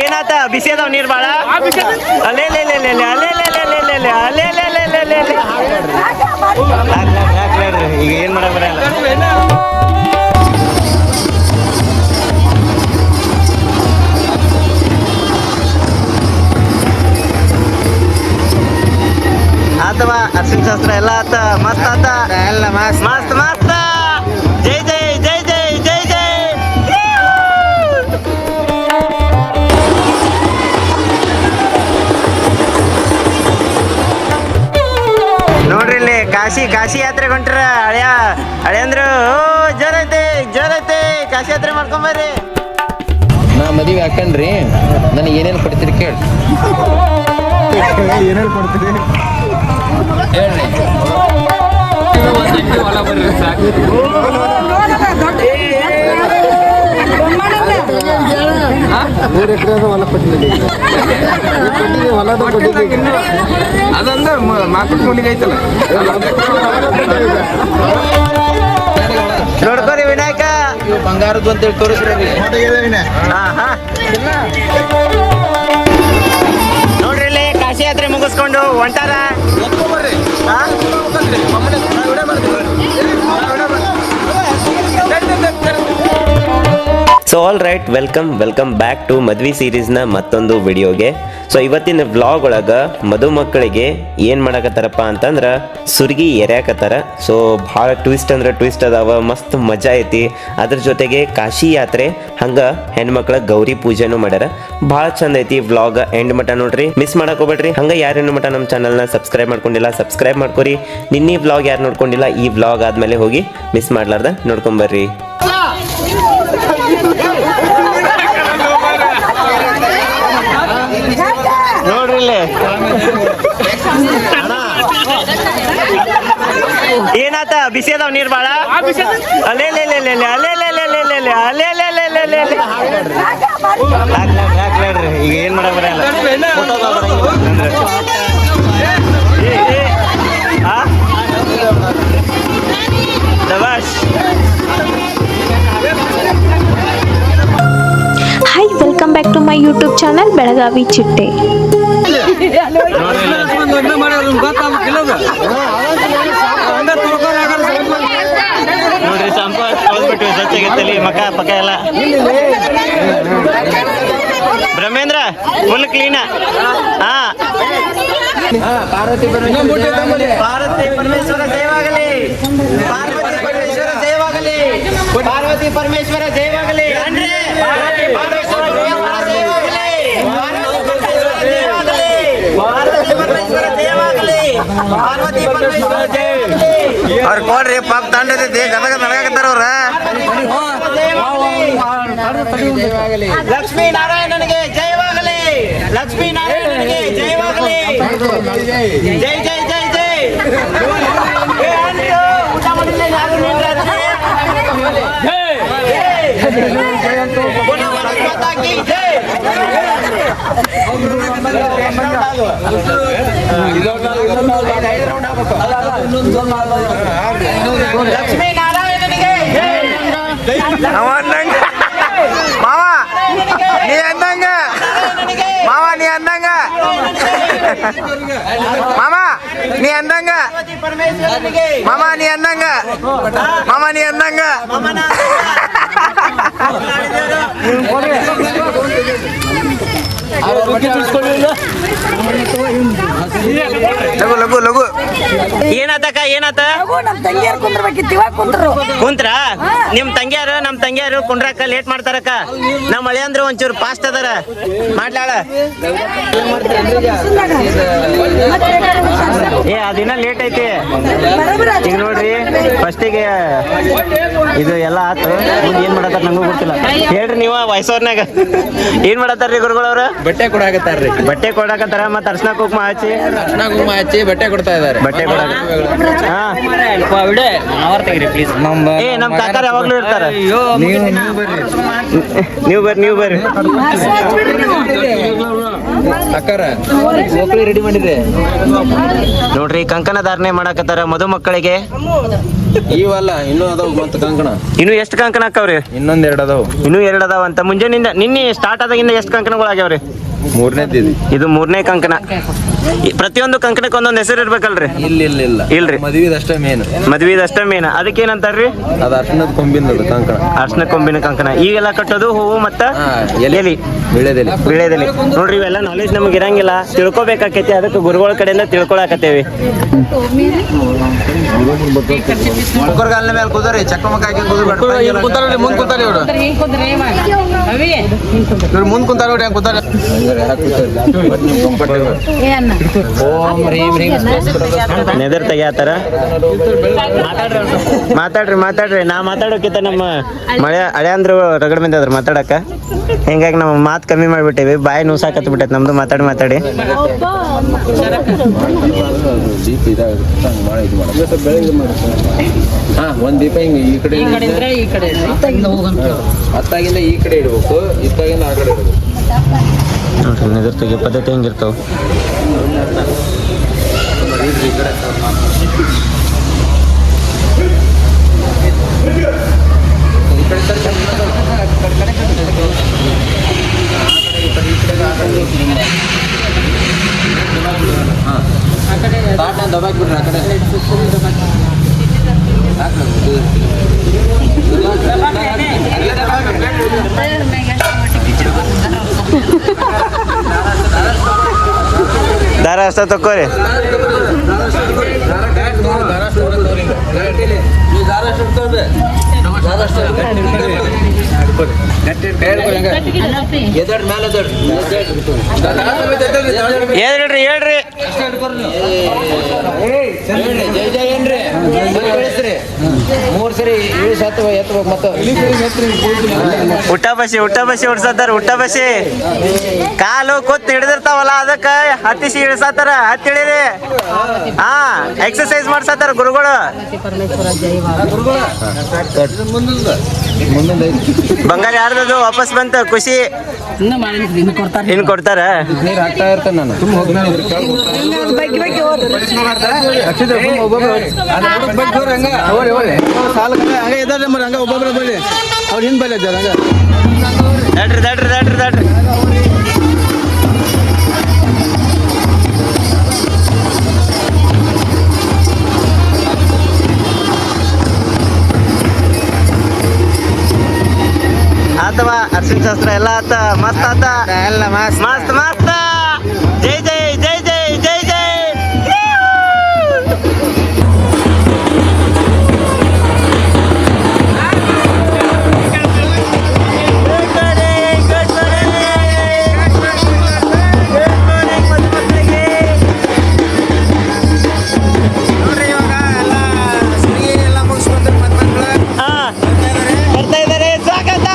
ಏನಾತ ಬಿಸಿ ಅದಾವ ನೀರು ಭಾಳ ಅಲ್ಲೇ ಈಗ ಏನು ಮಾಡಕ್ ಬರಲ್ಲ. ಆತವಾ ಅರ್ಶಿನ ಶಾಸ್ತ್ರ ಎಲ್ಲ ಆತ ಮಸ್ತ್ ಆತ ಎಲ್ಲ ಮಸ್ತ್ ಮಸ್ತ್. ಜೈ ಜೈ ಜೈ ಜೈ ಜೈ ಜೈ. ನೋಡ್ರಿ ಇಲ್ಲಿ ಕಾಶಿ ಯಾತ್ರೆ ಹೊಂಟ್ರ ಹಳೆಯಂದ್ರು ಜೋರೈತೆ ಕಾಶಿ ಯಾತ್ರೆ ಮಾಡ್ಕೊಂಬರ್ರಿ. ನಾ ಮದುವೆ ಹಾಕನ್ರಿ ನನಗೆ ಏನೇನು ಕೊಡ್ತೀರಿ ಕೇಳಿ. ಏನೇನು ಕೊಡ್ತೀರಿ ಹೇಳ್ರಿ. ಹೊಲ ಬರ್ರಿ ಸಾಕು. 3 ಎಕರೆ ಹೊಲ ಕೊಟ್ಟಿದ್ದೀವಿ. ಹೊಲದ ಕೊಟ್ಟಿದ್ದೀವಿ ಅದಂದ್ರೆ ಮಾರ್ಕೆಟ್ ಮೂಲಿಗೆ ಐತಲ್ಲ. ನೋಡ್ಕೋರಿ ವಿನಾಯಕ ಇವು ಬಂಗಾರದ್ದು ಅಂತೇಳಿ ತೋರಿಸ್ರಿ. ನೋಡ್ರಿ ಇಲ್ಲಿ ಕಾಶಿ ಯಾತ್ರೆ ಮುಗಿಸ್ಕೊಂಡು ಹೊಂಟಾರ. So all right, welcome back to ಮದ್ವಿ ಸೀರೀಸ್ನ ಮತ್ತೊಂದು ವಿಡಿಯೋಗೆ. ಸೊ ಇವತ್ತಿನ ವ್ಲಾಗ್ ಒಳಗೆ ಮದುಮಕ್ಕಳಿಗೆ ಏನು ಮಾಡಕತ್ತಾರಪ್ಪ ಅಂತಂದ್ರೆ ಸುರ್ಗಿ ಎರ್ಯಾಕತ್ತಾರ. ಸೊ ಭಾಳ ಟ್ವಿಸ್ಟ್ ಅಂದ್ರೆ ಟ್ವಿಸ್ಟ್ ಅದಾವ, ಮಸ್ತ್ ಮಜಾ ಐತಿ. ಅದ್ರ ಜೊತೆಗೆ ಕಾಶಿ ಯಾತ್ರೆ ಹಂಗೆ ಹೆಣ್ಮಕ್ಳ ಗೌರಿ ಪೂಜೆನೂ ಮಾಡ್ಯಾರ. ಭಾಳ ಚಂದ ಐತಿ ವ್ಲಾಗ್. ಎಂಡ್ ಮಟ ನೋಡ್ರಿ, ಮಿಸ್ ಮಾಡಕ್ ಹೋಗ್ಬೇಡ್ರಿ. ಹಂಗೆ ಯಾರೇನು ಮಟ ನಮ್ಮ ಚಾನಲ್ನ ಸಬ್ಸ್ಕ್ರೈಬ್ ಮಾಡ್ಕೊಂಡಿಲ್ಲ ಸಬ್ಸ್ಕ್ರೈಬ್ ಮಾಡ್ಕೊರಿ. ನಿನ್ನೆ ವ್ಲಾಗ್ ಯಾರು ನೋಡ್ಕೊಂಡಿಲ್ಲ ಈ ವ್ಲಾಗ್ ಆದ್ಮೇಲೆ ಹೋಗಿ ಮಿಸ್ ಮಾಡ್ಲಾರ್ದ ನೋಡ್ಕೊಂಬರ್ರಿ. ನೋಡ್ರಿ ಇಲ್ಲಿ ಏನಾತ ಬಿಸಿ ಅದಾವ ನೀರು ಭಾಳ ಅಲ್ಲೇ ಈಗ ಏನ್ ಮಾಡಕ್ ಬರಲ್ಲ. Hi, welcome back to my YouTube channel Belagavi Chitte. ನೋಡ್ರಿ ಸಂಪತ್ತು ಸ್ವಚ್ಛಾಗೈತಲ್ಲಿ ಮಕ ಪಕ್ಕ ಎಲ್ಲ. ಬ್ರಹ್ಮೇಂದ್ರ ಫುಲ್ ಕ್ಲೀನ. ಪಾರ್ವತಿ ಪರಮೇಶ್ವರ ಜಯವಾಗಲಿ. ಪಾರ್ವತಿ ಪರಮೇಶ್ವರ ಜಯವಾಗಲಿ. ಅವ್ರ ಕೊಡ್ರಿ ಪಾಪ ತಂಡದೈತಿ ಗದಗ ನಡಗಾಕತ್ತಾರ ಅವ್ರ. ಲಕ್ಷ್ಮೀ ನಾರಾಯಣನಿಗೆ ಜಯವಾಗಲಿ. ಲಕ್ಷ್ಮೀ ನಾರಾಯಣನಿಗೆ ಜಯವಾಗಲಿ. ಜೈ ಜೈ ಜೈ ಜೈ. ಊಟ ಮಾಡಿಲ್ಲ ಯಾರು ಲಕ್ಷ್ಮೀ ನಾರಾಯಣನಿಗೆ ಮಾವ ನೀ ಅಂದಂಗ ಮಾವ ನೀ ಅಂದಂಗ ಮಾಮ ನೀ ಅಂದಂಗ ಮಾಮ ನೀ ಅಂದಂಗ ಮಾಮ ನೀ ಅಂದಂಗ. ಲಘು ಲಘು ಲಘು. ಏನಾತಕ್ಕ ಏನಾತ? ಕುಂತ್ರ ನಿಮ್ ತಂಗಿಯಾರು ಕುಂಡ್ರಕ್ಕ ಲೇಟ್ ಮಾಡ್ತಾರಕ್ಕ. ನಮ್ಮ ಮಳೆ ಅಂದ್ರೆ ಒಂಚೂರು ಫಾಸ್ಟ್ ಅದಾರ ಮಾಡ್ಲಾಳ. ಅದಿನ ಲೇಟ್ ಐತಿ. ಈಗ ನೋಡ್ರಿ ಫಸ್ಟಿಗೆ ಇದು ಎಲ್ಲ ಆತು. ಮುಂದೆ ಏನ್ ಮಾಡತ್ತಾರ ನಂಗೂ ಗೊತ್ತಿಲ್ಲ. ಹೇಳ್ರಿ ನೀವು ವಯಸ್ಸವ್ರನಾಗ ಏನ್ ಮಾಡತ್ತಾರ್ರಿ ಗುರುಗಳವ್ರ? ಬಟ್ಟೆ ಕೊಡಾಕತ್ತಾರ್ರಿ. ಬಟ್ಟೆ ಕೊಡಾಕತ್ತಾರ. ಮತ್ತ ಅರ್ಶನ ಕುಂಕುಮ ಹಚ್ಚಿ ಬಟ್ಟೆ ಕೊಡ್ತಾ ಇದಾರೆ. ಬಟ್ಟೆ ಕೊಡಾಕ. ನಮ್ ಕಾಕಾರ ಯಾವಾಗ್ಲೂ ಇರ್ತಾರ. ನೀವು ಬರ್ರಿ ಅಕ್ಕಾರ ಮಕ್ಕಳು ರೆಡಿ ಮಾಡಿದ್ರೆ ನೋಡ್ರಿ ಕಂಕಣ ಧಾರಣೆ ಮಾಡಕತ್ತಾರ ಮಧುಮಕ್ಕಳಿಗೆ. ಇವಲ್ಲ ಇನ್ನೂ ಅದಾವ ಮತ್ತೆ ಕಂಕಣ. ಇನ್ನು ಎಷ್ಟು ಕಂಕಣ ಹಾಕವ್ರಿ? ಇನ್ನೊಂದ್ 2 ಅದಾವ. ಇನ್ನೂ 2 ಅದಾವ ಅಂತ. ಮುಂಜಾನಿಂದ ನಿನ್ನೆ ಸ್ಟಾರ್ಟ್ ಆದಾಗಿಂದ ಎಷ್ಟು ಕಂಕಣಗಳು ಆಗ್ಯಾವ್ರಿ? 3ನೇದ್ದು ಇದು 3ನೇ ಕಂಕಣ. ಪ್ರತಿಯೊಂದು ಕಂಕಣಕ್ಕೆ ಒಂದೊಂದು ಹೆಸರು ಇರ್ಬೇಕಲ್ರಿ? ಇಲ್ಲ ಇಲ್ರಿ, ಮದುವೆದಷ್ಟೇ ಮೇನ್. ಮದ್ವಿದಷ್ಟ ಮೇನ್. ಅದಕ್ಕೆ ಏನಂತಾರ್ರಿ? ಅದು ಅರ್ಶನದ ಕೊಂಬಿಂದ ಕಂಕಣ. ಅರ್ಶನ ಕೊಂಬಿನ ಕಂಕಣ. ಈಗೆಲ್ಲ ಕಟ್ಟೋದು ಹೂವು ಮತ್ತ ಎಲಿ, ವಿಳೆದೆಲೆ. ವಿಳೆದೆಲೆ. ನೋಡ್ರಿ ಇವೆಲ್ಲ ನಾಲೆಜ್ ನಮ್ಗೆ ಇರಂಗಿಲ್ಲ, ತಿಳ್ಕೊಬೇಕಾಕೈತಿ. ಅದಕ್ಕೆ ಗುರುಗಳ ಕಡೆಯಿಂದ ತಿಳ್ಕೊಳಕತ್ತೇವಿ. ಮುಖರ್ಗಾಲಿನ ಮೇಲೆ ಕುದರಿ ಚಕ್ಕ ಮಕ್ಕ ಹಾಕಿ ಕುದರಿ ಮುಂದ್ ಕುಂತಾರಿ ಇವ್ರು. ಮುಂದ್ ಕುಂತಾರ ನೋಡಿ ಹೆಂಗ್ ಕುಂತಾರ. ನೆದರ್ ತೆಗಿಯಾತಾರ. ಮಾತಾಡ್ರಿ. ನಾ ಮಾತಾಡೋಕಿಂತ ನಮ್ಮ ಹಳೆ ಅಂದ್ರು ರಗಡ್ ಮಂದಿ ಅದ್ರ ಮಾತಾಡಕ. ಹಿಂಗಾಗಿ ನಾವು ಮಾತು ಕಮ್ಮಿ ಮಾಡ್ಬಿಟ್ಟೇವಿ. ಬಾಯಿ ನುಸಾಕತ್ ಬಿಟ್ಟೈತೆ ನಮ್ದು ಮಾತಾಡಿ. ಒಂದ್ ದೀಪ ಹಿಂಗ ಈ ಕಡೆ ಹತ್ತಾಗಿಂದ ಈ ಕಡೆ ಇಡ್ಬೇಕು, ಇತ್ತಾಗಿಂದ ಆ ಕಡೆ ಇಡ್ಬೇಕು. ನೋಡ್ರಿ ನೆದರ್ ತೆಗಿಯೋ ಪದ್ಧತಿ ಹೆಂಗಿರ್ತಾವ. ದಬಾಕ್ ಬಿಡ್ರಿ ಆ ಕಡೆ. ದಾರ ಅಷ್ಟ ತಕೋರಿ. ಹೇಳ್ರಿ ಮೂರ್ ಸರಿ ಇಳಿಸಿ ಎತ್ತಬೇಕು ಮತ್ತೆ ಊಟ ಬಸಿ ಹೊಡ್ಸತ್ತಾರ. ಊಟ ಬಸಿ ಕಾಲು ಕೂತ್ ಹಿಡಿದಿರ್ತಾವಲ್ಲ, ಅದಕ್ಕ ಹತ್ತಿಸಿ ಇಳಿಸತ್ತಾರ. ಹತ್ತಿಳಿರಿ. ಎಕ್ಸರ್ಸೈಸ್ ಮಾಡ್ಸತ್ತಾರ ಗುರುಗಳು. ಬಂಗಾರ ಯಾರ್ದದು ವಾಪಸ್ ಬಂತ? ಖುಷಿ ಇನ್ನು ಕೊಡ್ತಾರ. ನೀರ್ ಹಾಕ್ತಾ ಇರ್ತೇನೆ ನಾನು. ಹಂಗ ಒಬ್ಬೊಬ್ರ ಬಳಿ ಅವ್ರು ಹಿಂದ್ ಬಳಿ ಹಂಗ ದಡ್ರಿ. ಆತವಾ ಅರ್ಶಿನ ಶಾಸ್ತ್ರ ಎಲ್ಲ ಆತ. ಮಸ್ತ್ ಆತ. ಎಲ್ಲ ಮಸ್ತ್. ಜೈ ಜೈ. ಬರ್ತಾ ಇದ್ದಾರೆ. ಸ್ವಾಗತ.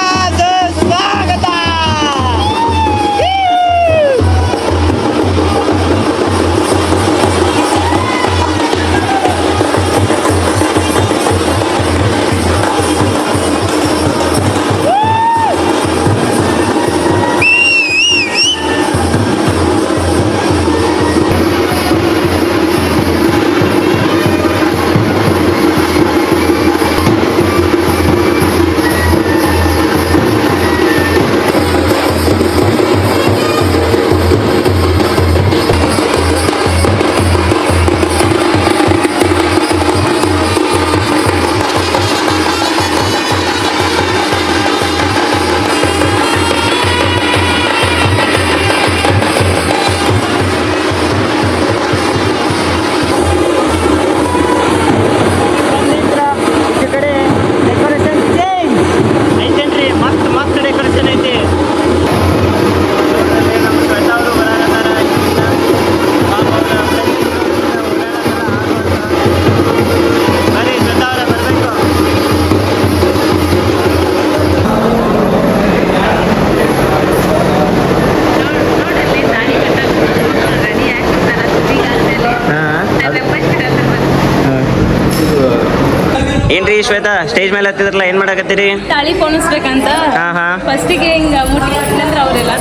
ಶ್ವೇತಾ ಸ್ಟೇಜ್ ಮೇಲೆ ಹತ್ತಿದ್ರಲ್ಲ ಏನು ಮಾಡಕತ್ತೀರಿ? ತಾಳಿ ಪೋಣಿಸ್ಬೇಕಂತ ಹಾ. ಫಸ್ಟಿಗೆ ಹಿಂಗ ಮುಟ್ಟಿದ್ರೆ ಅವ್ರೆಲ್ಲ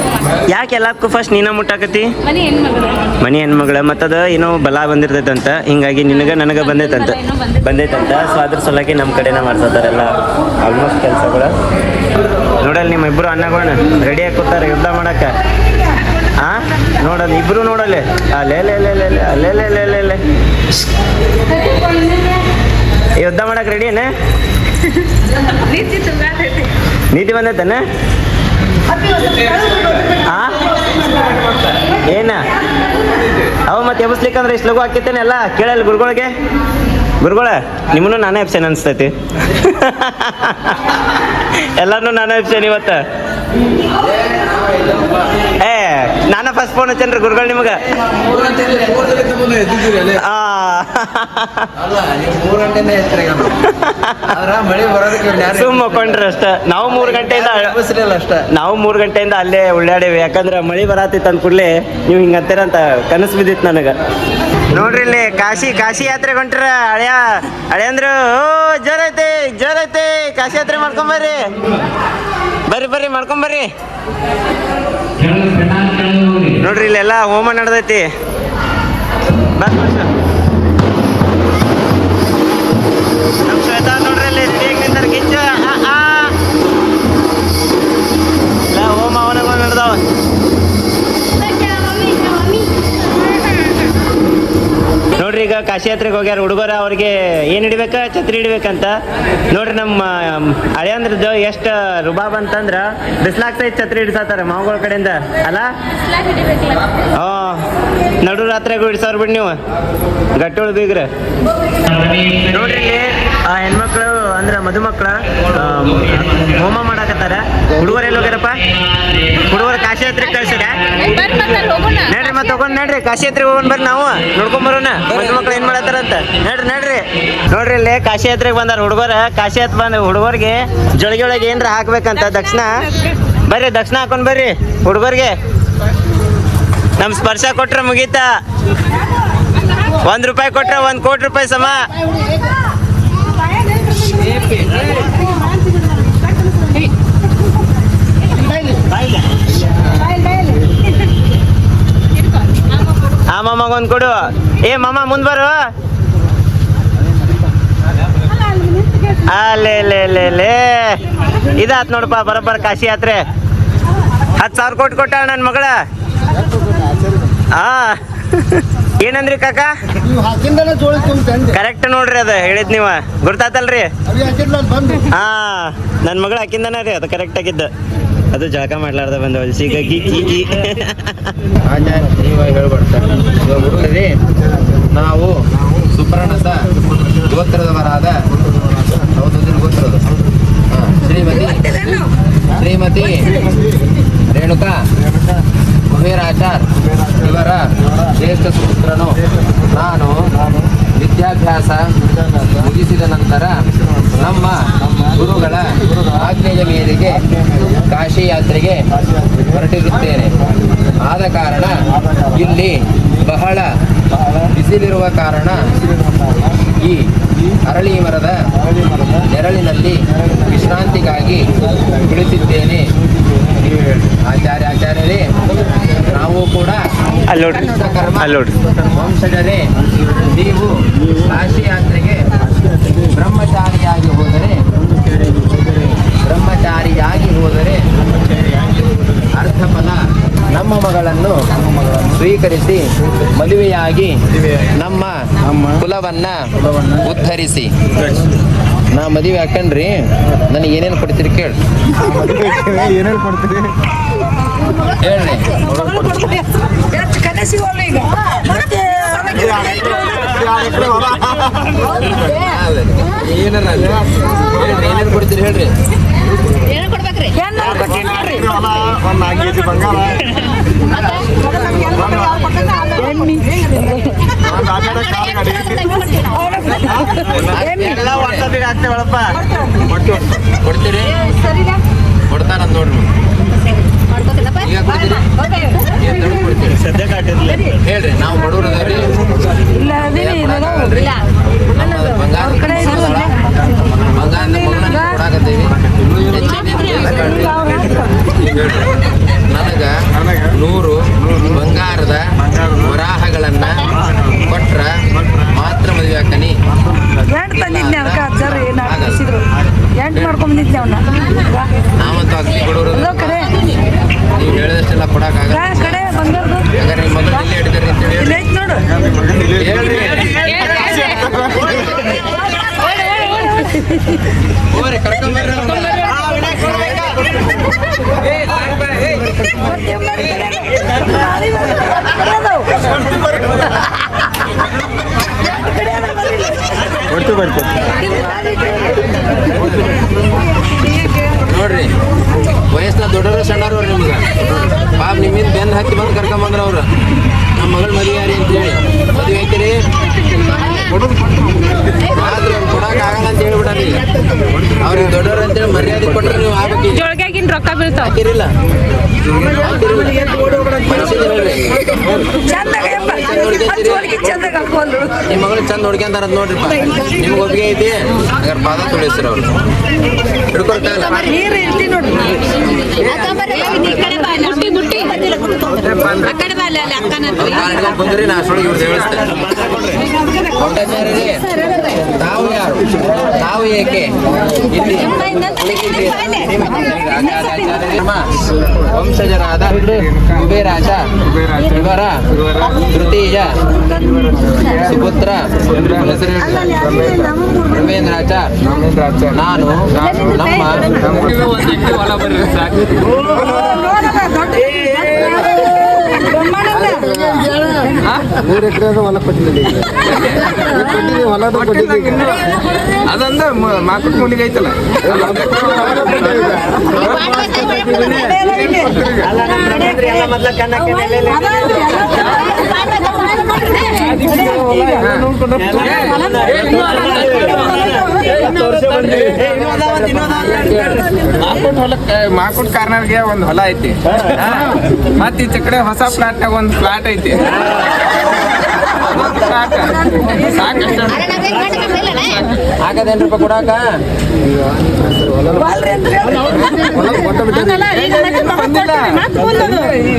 ಯಾಕೆ ಎಲ್ಲಕ್ಕೂ ಫಸ್ಟ್ ನೀನ ಮುಟ್ಟಾಕತಿ? ಮನೆ ಹೆಣ್ಮಗಳು ಮನಿ ಹೆಣ್ಮಗಳ ಮತ್ತದ ಏನೋ ಬಲ ಬಂದಿರ್ತೈತಂತ, ಹಿಂಗಾಗಿ ನಿನಗ ನನಗ ಬಂದೈತಂತ ಸೊ ಅದ್ರ ಸಲುವಾಗಿ ನಮ್ಮ ಕಡೆನ ಮಾಡ್ಸತ್ತಾರೆಲ್ಲ ಆಲ್ಮೋಸ್ಟ್ ಕೆಲಸಗಳು. ನೋಡಲ್ಲಿ ನಿಮ್ಮ ಇಬ್ಬರು ಅಣ್ಣಗಳನ್ನ ರೆಡಿ ಆಗಿ ಕೂತಾರ ಯುದ್ಧ ಮಾಡಕ್ಕ. ಹಾ ನೋಡಲ್ಲ ಇಬ್ರು ನೋಡಲ್ಲಿ ಅಲ್ಲೇ ಯುದ್ಧ ಮಾಡಕ್ ರೆಡಿ ಏನೇ? ನೀತಿ ಬಂದೈತನ? ಹಾ ಏನ ಅವ ಮತ್ತೆ ಎಬ್ಸ್ಲಿಕ್ಕಂದ್ರೆ ಇಷ್ಟು ಲಘು ಹಾಕಿತ್ತೇನೆ ಎಲ್ಲ ಕೇಳಲ್ಲ ಗುರುಗಳ ನಿಮ್ಮನ್ನು ನಾನೇ ಎಬ್ಸೇನೆ ಅನ್ಸ್ತೈತಿ. ಎಲ್ಲಾನು ನಾನೇ ಎಬ್ಸೇನೆ ಇವತ್ತು. ಏ ನಾನ ಫಸ್ಟ್ ಫೋನ್ ಹಚ್ಚೇನ್ರಿ ಗುರುಗಳು ನಿಮ್ಗೆ. ಸುಮ್ಮ ಕೊಂಡ್ರಿ ಅಷ್ಟ. ನಾವು 3 ಗಂಟೆಯಿಂದ ಅಲ್ಲೇ ಉಳ್ಳಾಡೇವಿ, ಯಾಕಂದ್ರೆ ಮಳಿ ಬರತ್ತಿತ್ತು ಅಂದ ಕೂಡಲೇ ನೀವು ಹಿಂಗಂತೀರ ಅಂತ ಕನಸು ಬಿದ್ದಿತ್ತು ನನಗೆ. ನೋಡ್ರಿ ಇಲ್ಲಿ ಕಾಶಿ ಯಾತ್ರೆ ಹೊಂಟ್ರ ಹಳೆಯಂದ್ರು. ಜೋರೈತೆ ಕಾಶಿ ಯಾತ್ರೆ ಮಾಡ್ಕೊಂಬರ್ರಿ. ಬರ್ರಿ ಮಾಡ್ಕೊಂಬರ್ರಿ. ನೋಡ್ರಿ ಇಲ್ಲೆಲ್ಲ ಹೋಮ ನಡೆದೈತಿ. ನಮ್ಮ ಶ್ವೇತಾ ನೋಡ್ರಿ ಇಲ್ಲಿ ರೆಡಿಯಾಗಿ ನಿಂತಾರ ಗಿಚ್ಚ. ಎಲ್ಲ ಹೋಮ ಹವನಗಳು ನಡೆದಾವ. ನೋಡ್ರಿ ಈಗ ಕಾಶಿ ಯಾತ್ರೆಗೆ ಹೋಗ್ಯಾರ ಹುಡುಗರ, ಅವ್ರಿಗೆ ಏನು ಹಿಡಿಬೇಕ? ಛತ್ರಿ ಹಿಡಿಬೇಕಂತ. ನೋಡ್ರಿ ನಮ್ಮ ಹಳೆಯಂದ್ರದ್ದು ಎಷ್ಟು ರುಬಾಬ್ ಅಂತಂದ್ರ ಬಿಸ್ಲಾಗ್ತೈತಿ ಛತ್ರಿ ಹಿಡಿಸತ್ತಾರ ಮಾವುಗಳ ಕಡೆಯಿಂದ ಅಲ್ಲ. ನಡು ರಾತ್ರಿಗೂ ಹಿಡಿಸೋರ್ ಬಿಡ್ ನೀವು ಗಟ್ಟೋಳು ಬೀಗ್ರ. ನೋಡ್ರಿ ಇಲ್ಲಿ ಆ ಹೆಣ್ಮಕ್ಳು ಅಂದ್ರ ಮದುಮಕ್ಳ ಹೋಮ ಮಾಡಾಕತ್ತಾರ. ಹುಡುಗರು ಎಲ್ಲಿ ಹೋಗ್ಯಾರಪ್ಪ? ಹುಡುಗರು ಕಾಶಿ ಯಾತ್ರೆಗೆ ಕಳ್ಸಿರ. ನೋಡ್ರಿ ಮತ್ತೆ ಹೋಗೋಣ ನೋಡ್ರಿ, ಕಾಶಿ ಯಾತ್ರೆಗೆ ಹೋಗೋಣ ಬರ್ರಿ, ನಾವು ನೋಡ್ಕೊಂಡ್ ಬರೋಣ ಮದುಮಕ್ಳು ಏನ್ ಮಾಡತ್ತಾರಂತ. ನೋಡ್ರಿ ಇಲ್ಲಿ ಕಾಶಿ ಯಾತ್ರೆಗೆ ಬಂದಾರ ಹುಡುಗರ. ಕಾಶಿ ಯಾತ್ರೆ ಬಂದ ಹುಡುಗರಿಗೆ ಜೊಳಗೆ ಏನ್ರ ಹಾಕ್ಬೇಕಂತ ದಕ್ಷಿಣ. ಬರ್ರಿ ದಕ್ಷಿಣ ಹಾಕೊಂಡ್ ಬರ್ರಿ ಹುಡುಗರಿಗೆ. ನಮ್ ಸ್ಪರ್ಶ ಕೊಟ್ರ ಮುಗೀತಾ. ₹1 ಕೊಟ್ರ 1 ಕೋಟಿ ರೂಪಾಯಿ ಸಮ. ಆ ಮಾಮಾಗ ಒಂದ್ ಕೊಡು. ಏ ಮಾಮ ಮುಂದ್ ಬರು. ಅಲ್ಲೇ ಇದಾತ್ ನೋಡಪ್ಪ ಬರೋಬ್ಬರ ಕಾಶಿ ಯಾತ್ರೆ. 10,000 ಕೋಟಿ ಕೊಟ್ಟ ನನ್ನ ಮಗಳ. ಏನಂದ್ರಿ ಕಾಕ? ಕರೆಕ್ಟ್ ನೋಡ್ರಿ, ಅದು ಹೇಳಿದ್ ನೀವ ಗುರ್ತಾತಲ್ರಿ. ನನ್ನ ಮಗಳು ಹಾಕಿಂದನ ರೀ, ಅದು ಕರೆಕ್ಟ್ ಆಗಿದ್ದ. ಅದು ಜಳಕ ಮಾಡ್ಲಾರ್ದ ಬಂದ ಹೊಲ್ಸಿಗ ಹೇಳ್ಬಡ್ತಾರೆ. ನಾವು ಸುಪ್ರಣಸ ಗೋತ್ರದವರಾದ ಗೋತ್ರದ ಶ್ರೀಮತಿ ರೇಣುಕಾ ಕುಬೇರಾಚಾರ್ ಇವರ ಜ್ಯೇಷ್ಠ ಸುಪುತ್ರನು. ನಾನು ವಿದ್ಯಾಭ್ಯಾಸ ಮುಗಿಸಿದ ನಂತರ ನಮ್ಮ ಗುರುಗಳ ಆಜ್ಞೆಯ ಮೇರೆಗೆ ಕಾಶಿ ಯಾತ್ರೆಗೆ ಹೊರಟಿರುತ್ತೇನೆ. ಆದ ಕಾರಣ ಇಲ್ಲಿ ಬಹಳ ಬಿಸಿಲಿರುವ ಕಾರಣ ಈ ಅರಳಿ ಮರದ ನೆರಳಿನಲ್ಲಿ ವಿಶ್ರಾಂತಿಗಾಗಿ ಕುಳಿತಿದ್ದೇನೆ. ಆಚಾರ್ಯರೇ, ನಾವು ಕೂಡ ವಂಶಜರೇ. ನೀವು ಕಾಶಿ ಯಾತ್ರೆಗೆ ಬ್ರಹ್ಮಚಾರಿಯಾಗಿ ಹೋದರೆ ಅರ್ಥಫಲ ನಮ್ಮ ಮಗಳನ್ನು ಸ್ವೀಕರಿಸಿ ಮದುವೆಯಾಗಿ ನಮ್ಮ ಕುಲವನ್ನ ಉದ್ಧರಿಸಿ. ನಾ ಮದುವೆ ಹಾಕಂಡ್ರಿ, ನನಗೆ ಏನೇನು ಕೊಡ್ತೀರಿ ಕೇಳಿ. ಏನೇನು ಕೊಡ್ತೀರಿ ಹೇಳ್ರಿ. ಏನೇನು ಕೊಡ್ತೀರಿ ಹೇಳ್ರಿ. ಒಂದು 4 kg ಬಂಗಾರ, ಎಲ್ಲ ವಾಟ್ಸಪ್ಪಿಗೆ ಹಾಕ್ತೇವಳಪ್ಪ. ಕೊಡ್ತೀರಿ? ಕೊಡ್ತಾರ ನೋಡ್ರಿ. ಈಗ ಕೊಡ್ತೀರಿ? ಸದ್ಯಕ್ಕೆ ಹಾಕಿರ್ಲಿ ಹೇಳ್ರಿ. ನಾವು ಬಡವ್ರದವ್ರಿ, ಬಂಗಾರ ಬಂಗಾರದ ವರಾಹಗಳನ್ನ ಕೊಟ್ರ ಮಾತ್ರ ಮದುವೆ ಹಾಕನಿ. ಎಂಟು ತಂದಿದ್ನೆ ಅದಕ್ಕೆ ಅಜ್ಜಾರು ಏನು ಹಾಕಿಸಿದ್ರು. ಎಂಟು ಮಾಡ್ಕೊಂಡ್ ಬಂದಿದ್ದೆ ಅವನ್ನ. ನಾವಂತೂ ಅಗ್ನಿ ಕೊಡೋರು ಕಡೆ ನೀವು ಹೇಳಿದಷ್ಟೆಲ್ಲ ಕೊಡಕ್ಕಾಗಲ್ಲ. ಕಡೆ ಬಂಗಾರದು ಹಾಗಾದ್ರೆ ನಿಮ್ಮ ಮಗಳು ಎಲ್ಲಿ ಹಿಡಿದಾರೆ ಅಂತ ಹೇಳಿ ಇಲ್ಲ ಐತ್ ನೋಡು. ಹೇಳ್ರಿ. ಹೋಗ್ರಿ, ಕರ್ಕೊಂಬರ್ರಿ ಅವ್ರನ್ನ. ಒಟ್ಟು ಬರ್ತಾರೆ. ನೋಡ್ರಿ, ವಯಸ್ಸಿನ ದೊಡ್ಡವರು ಸಣ್ಣವ್ರು ನಿಮ್ಗೆ ಪಾಪ ನಿಮ್ಮಿಂದ ಬೆನ್ನು ಹತ್ತಿ ಬಂದು ಕರ್ಕೊಂಬಂದ್ರ ಅವ್ರು ನಮ್ಮ ಮಗಳು ಮದುವೆ ಯಾರಿ ಅಂತೇಳಿ ಮದುವೆ ಐತಿರಿ ಆದ್ರೆ ಅವ್ರು ಕೊಡಕ್ಕೆ ಆಗಲ್ಲ ಅಂತ ಹೇಳ್ಬಿಟ್ಟಾರಿ. ಅವ್ರಿಗೆ ದೊಡ್ಡವ್ರು ಅಂತೇಳಿ ಮರ್ಯಾದೆ ಕೊಟ್ಟರೆ ನೀವು ಆಗ್ಬೇಕು. ಜೋಳ್ಗ್ಯಾಗಿನ್ ರೊಕ್ಕ ಬೀಳ್ತಾವ. ಹಾಕಿರಿಲ್ಲ ಮನುಷ್ಯದ ಹೇಳ್ರಿ. ನಿಮ್ಮ ಮಗಳು ಚಂದ ನೋಡ್ಕೊಂತಾರ ನೋಡ್ರಿಪ್ಪ. ನಿಮ್ಗೆ ಒಪ್ಪಿಗೆ ಐತಿ ಹಾಗಾದ್ರೆ ಪಾದ ತೊಳಿಸ್ರಿ ಅವ್ರು ಹಿಡ್ಕೊಡ್ತಾಗಲ್ಲ. ಬಂದ್ರಿ ನಾ ಅಷ್ಟೊಳಗೆ ಇವ್ರು ಹೇಳಿಸ್ತೇನೆ. ನಾವು ಯಾರು, ನಾವು ಏಕೆ ಇಲ್ಲಿ ವಂಶಜರಾದ ಕುಬೇರಾಜ ಇವರ ತೃತೀಯ ಸುಪುತ್ರ ರಮೇಂದ್ರಾಜ ನಾನು ನಮ್ಮ ಹೊಲ ಬರ್ರಿ ಸಾಕು. 3 ಎಕರೆ ಹೊಲ ಕೊಟ್ಟಿದ್ದೀವಿ. ಹೊಲದ ಕೊಟ್ಟಿದ್ದೀವಿ. ಅದಂದ ಮಾಕುಟ್ ಮೂಲಿಗೆ ಐತಲ್ಲ ಮಾಕುಟ್ ಕಾರ್ನರ್ಗೆ ಒಂದು ಹೊಲ ಐತಿ. ಮತ್ತ ಈಚೆ ಕಡೆ ಹೊಸ ಪ್ಲಾಟ್ನಾಗ ಒಂದು ಪ್ಲಾಟ್ ಐತಿ. ಹಾಕದೇನ್ ರೂಪಾಯಿ ಕೊಡಾಕ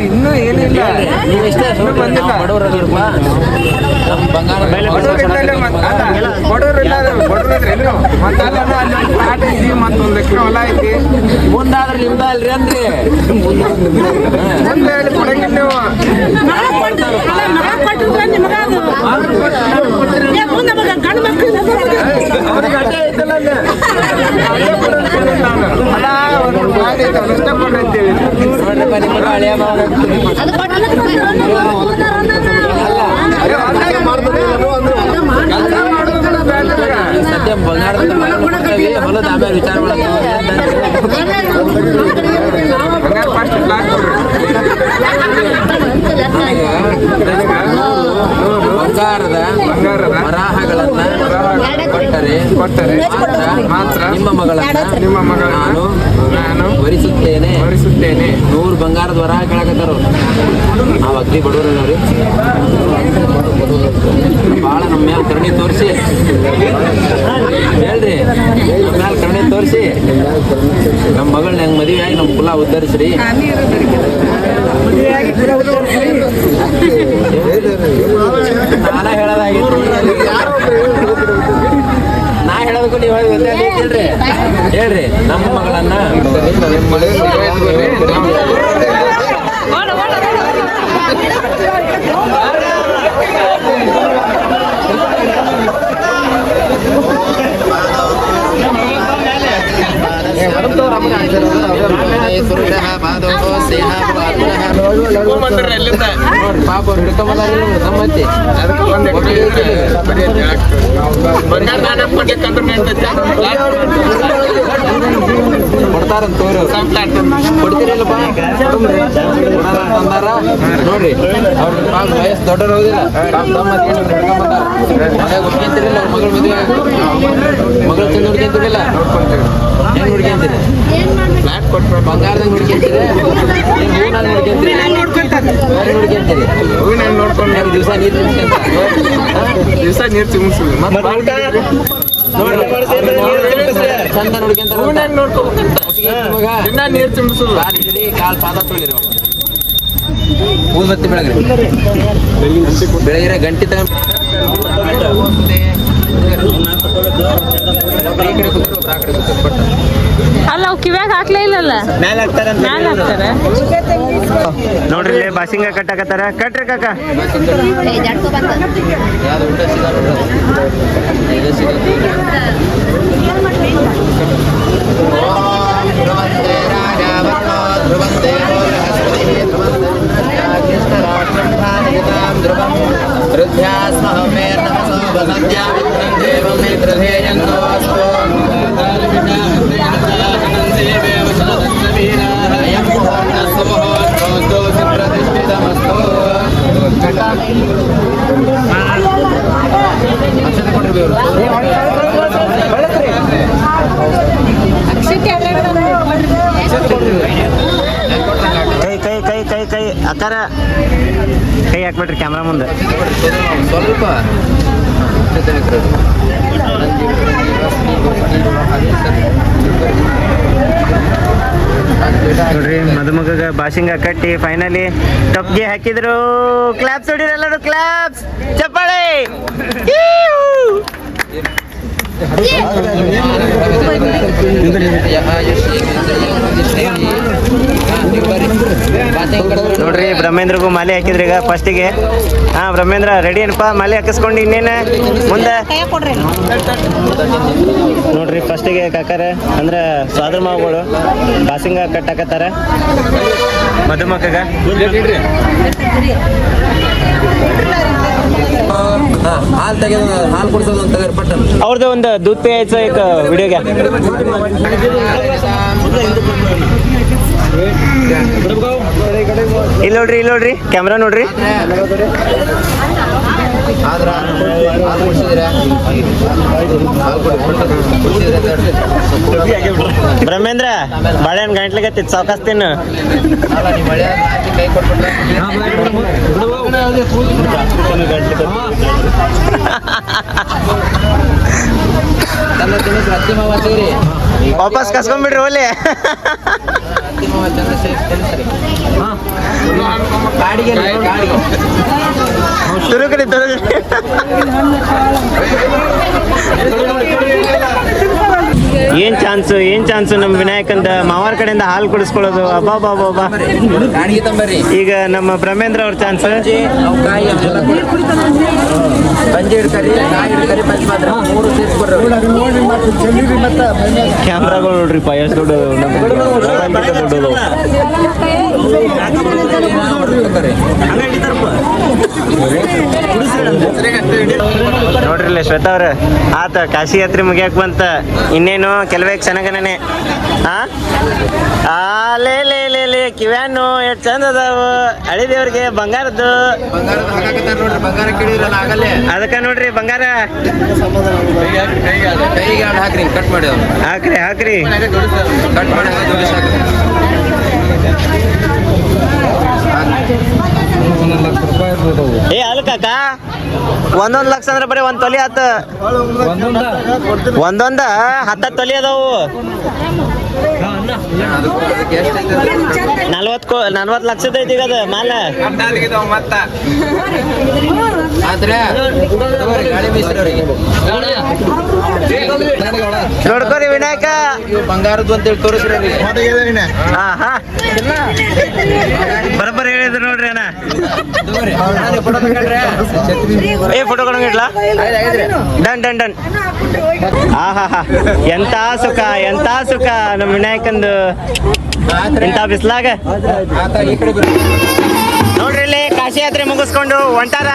ಇನ್ನೂ ಏನಿಲ್ಲ. ನೀವು ಇಷ್ಟೇ ಬಡವರಪ್ಪ ನಮ್ಮ ಬಂಗಾರ ಮತ್ತೊಂದು ಎಕರೆ ಹೊಲ ಐತಿ. ಮುಂದಾದ್ರೆ ನಿಮ್ದ ಅಲ್ರಿ ಅಂದ್ರಿ ಮುಂದೆ ಕೊಡಂಗಿಲ್ಲ ನೀವು. ಹಳೆಯ ಸದ್ಯ ಬಂಗಾರದ ಹೊಲದ ಆಮೇಲೆ ವಿಚಾರ ಬಂಗಾರದ ವರಾಹಗಳನ್ನ ಕೊಟ್ಟರೆ ಮಾತ್ರ ನಿಮ್ಮ ಮಗಳನ್ನು ನಾನು ವರಿಸುತ್ತೇನೆ 100 ಬಂಗಾರದ ವರಾಹ ಕೇಳಕತ್ತಾರ. ನಾವು ಅಗ್ನಿ ಬಡವರವ್ರಿ ಭಾಳ ನಮ್ಮ ಮ್ಯಾಲ ಕರುಣೆ ತೋರಿಸಿ ಹೇಳ್ರಿ, ನಮ್ಮ ಮ್ಯಾಲ ಕರುಣೆ ತೋರಿಸಿ ನಮ್ಮ ಮಗಳನ್ನ ಹೆಂಗ್ ಮದುವೆ ಆಗಿ ನಮ್ಮ ಕುಲ ಉದ್ಧರಿಸ್ರಿ. ನಾನ ಹೇಳೋದಾಗಿತ್ತು, ನಾ ಹೇಳೋದಕ್ಕೂ ನೀವು ಹೇಳ್ರಿ. ಹೇಳ್ರಿ ನಮ್ಮ ಮಗಳನ್ನ ಪಾಪ ಅವ್ರು ಹಿಡ್ಕೊಂಬಂದಾರ ನಮ್ಮತ್ತಿ ಕೊಡ್ತಾರಂತ ಕೊಡ್ತೀರಿಲ್ಲಪ್ಪ ತಂದಾರ ನೋಡ್ರಿ. ಅವ್ರ ಪಾಪ ವಯಸ್ಸು ದೊಡ್ಡವ್ರು ಹೋಗಿಲ್ಲ, ತಮ್ಮ ಹಿಡ್ಕೊಂಬಂದಾರ. ಹುಡ್ಕೊಂತೀರಿಲ್ಲ ಅವ್ರ ಮಗಳು ಮದುವೆ ಮಗಳು ಚಂದ ಹುಡ್ಕೊಂತೀರಿಲ್ಲ, ಹೆಂಗ್ ಹುಡ್ಕೊಂತೀರಿ? ಬಂಗಾರದಂಗೆ ಹುಡ್ಕೊಂತೀರಿ, ಹೂವಿನಲ್ಲಿ ಹುಡ್ಕೊಂತೀರಿ, ಹುಡ್ಕೊಂತೀರಿ ನೋಡ್ಕೊಂಡು ದಿವಸ ನೀರು ಚಿಮ್ಮಿಸ್ತಾರೆ. ಚಂದ ನೋಡ್ಕೊಂತಾರ. ನೀರು ಚಿಮ್ಮಿಸೋದು ಕಾಲ್ ಪಾದ ತೊಳಿರಿ. ಊದ್ಬತ್ತಿ ಬೆಳಗ್ರಿ ಬೆಳಗಿರ ಗಂಟೆ ತಗೊಂಡು ಅಲ್ಲ ಅವ್ ಕಿವ್ಯಾಗ ಹಾಕ್ಲೇ ಇಲ್ಲಲ್ಲ ಮ್ಯಾಲ ಹಾಕ್ತಾರೆ ನೋಡ್ರಿ ಇಲ್ಲಿ ಬಾಸಿಂಗ ಕಟ್ಟಾಕತ್ತಾರ ಕಟ್ರಿ ಕಾಕ ಯಾವ್ದು ಊಟ ಸಿಗ ಇದು ಸಿಗ ಧ್ರುವಂತೆ ರಾಜಾವರ್ಣೋ ಧ್ರುವಂತೆ ಧ್ರುವಂ ಹೃದ್ಯಾಸ್ಮಹಮೇರ್ನಮಸೋ ವಸಂತ್ಯಾ ವಿತ್ರಂ ದೇವಂ ಮಿತ್ರಧೇಯನ್ನೋ ಅಸ್ತು ಅಯಂ ಪೂರ್ಣಸ್ತು ಮುಹೂರ್ತೋऽಸ್ತು ಪ್ರತಿಷ್ಠಿತಮಸ್ತು ಅಕ್ಷತೆ ಕೊಟ್ಟಿರ್ಬೇಕು ಕೈ ಕೈ ಕೈ ಕೈ ಕೈ ಅಕ್ಕಾರ ಕೈ ಹಾಕ್ಬಿಟ್ರಿ ಕ್ಯಾಮ್ರಾ ಮುಂದೆ ಸ್ವಲ್ಪ ನೋಡ್ರಿ ಮದುಮಗ ಬಾಸಿಂಗ ಕಟ್ಟಿ ಫೈನಲಿ ಟಪ್ಗೆ ಹಾಕಿದ್ರು ಕ್ಲಾಪ್ಸ್ ಹೊಡಿರಿ ಎಲ್ಲರೂ ಕ್ಲಾಪ್ಸ್ ಚಪ್ಪಾಳೆ ನೋಡ್ರಿ ಬ್ರಹ್ಮೇಂದ್ರಗೂ ಮಾಲೆ ಹಾಕಿದ್ರಿ ಈಗ ಫಸ್ಟಿಗೆ ಹಾ ಬ್ರಹ್ಮೇಂದ್ರ ರೆಡಿ ಏನಪ್ಪ ಮಾಲೆ ಹಾಕಿಸ್ಕೊಂಡು ಇನ್ನೇನ ಮುಂದೆ ನೋಡ್ರಿ ಫಸ್ಟಿಗೆ ಕಾಕಾರ ಅಂದ್ರೆ ಸ್ವಾದ್ರ ಮಾವುಗಳು ಬಾಸಿಂಗ ಕಟ್ಟಾಕತ್ತಾರ ಮದುಮಕ್ಕಗ ಹಾಲು ತೆಗೆದು ಹಾಲು ಕುಡಿಸೋದು ಅಂತ ತೆಗೆದು ಪಟ್ಟ ಅವ್ರದ್ದು ಒಂದು दूध पे यायचं एक व्हिडिओ ಇಲ್ಲಿ ನೋಡ್ರಿ ಕ್ಯಾಮ್ರಾ ನೋಡ್ರಿ ಆದ್ರ ಹಾಲು ಕುಡಿಸಿದ್ರೆ ಬ್ರಹ್ಮೇಂದ್ರ ಬಾಳೆಹಣ್ಣು ಗಂಟ್ಲಿಗೆ ಸಾವಕಾಸ್ ತಿನ್ನು ಅಲ್ಲ ನೀವು ಮಳೆ ಹಾಕಿ ಕೈ ಕೊಟ್ಬಿಟ್ರೆ ನನ್ನ ತಿನ್ನಿಸ್ರಿ ಅತ್ತಿ ಮಾವ ಸೇರಿ ವಾಪಸ್ ಕಸ್ಕೊಂಡ್ಬಿಡ್ರಿ ಓಲೆ ಅತ್ತಿ ಮಾವ ಚಂದ ಸೇರಿ ತಿನ್ನಿಸ್ರಿ ಗಾಡಿಗೆ ತುರುಕ್ರಿ ಏನ್ ಚಾನ್ಸು ನಮ್ಮ ವಿನಾಯಕಂದ ಮಾವಾರ ಕಡೆಯಿಂದ ಹಾಲು ಕುಡಿಸ್ಕೊಳ್ಳೋದು ಅಬ್ಬಾ ಗಾಡಿಗೆ ತಂಬರ್ರಿ ಈಗ ನಮ್ಮ ಬ್ರಹ್ಮೇಂದ್ರ ಅವ್ರ ಚಾನ್ಸ್ ಅವು ಕಾಯಿ ಅವೆಲ್ಲ ಪಂಜೆ ಹಿಡ್ಕರಿ ಕಾಯಿ ಹಿಡ್ಕರಿ ಪಂಚ್ ಮಾತ್ರ 3 ಸೇರಿಸ್ಕೊಡ್ರಿ ಕ್ಯಾಮ್ರಾಗಳು ನೋಡ್ರಿ ಎಷ್ಟು ದೊಡ್ಡದು ನೋಡ್ರಿಲ್ಲ ಶ್ವೇತಾ ಅವ್ರ ಆತ ಕಾಶಿ ಯಾತ್ರೆ ಮುಗಿಯಕ್ ಬಂತ ಇನ್ನೇನು ಕೆಲವೇ ಕ್ಷಣಗಣನೆ ಲೇ ಕಿವ್ಯಾನು ಎಷ್ಟು ಚಂದ ಅದಾವು ಹಳಿ ದೇವ್ರಿಗೆ ಬಂಗಾರದ್ದು ನೋಡ್ರಿ ಬಂಗಾರ ಕೇಳಿದ್ರಲ್ಲ ಆಗಲ್ಲೇ ಅದಕ್ಕ ನೋಡ್ರಿ ಬಂಗಾರ ಕೈಗೆ ಹಾಕ್ರಿ ಕಟ್ ಮಾಡಿ ಹಾಕ್ರಿ ಕಟ್ ಮಾಡಿ ಏ ಅಲ್ಲ ಕಾಕ 1 ಲಕ್ಷ ಅಂದ್ರೆ ಬರೀ 1 ತೊಲಿ ಆತ ಒಂದೊಂದ 10 ತೊಲಿ ಅದಾವು 40 ಲಕ್ಷದ ಐತಿ ಈಗ ಅದು ಮಾಲ ನೋಡ್ಕೋರಿ ವಿನಾಯಕ ಬಂಗಾರದ್ದು ಅಂತೇಳಿ ತೋರಿಸ್ರಿ ಹಾ ಬರಬ್ಬರಿ ಹೇಳಿದ್ರು ನೋಡ್ರಿ ಅಣ್ಣ ಏ ಫೋಟೋ ಕೊಡಂಗಿಡ್ಲಾ ಡನ್ ಆಹಾ ಎಂತ ಸುಖ ನಮ್ಮ ವಿನಾಯಕಂದು ಇಂಥ ಬಿಸ್ಲಾಗ ನೋಡ್ರಿ ಇಲ್ಲಿ ಕಾಶಿ ಯಾತ್ರೆ ಮುಗಿಸ್ಕೊಂಡು ಹೊಂಟಾರ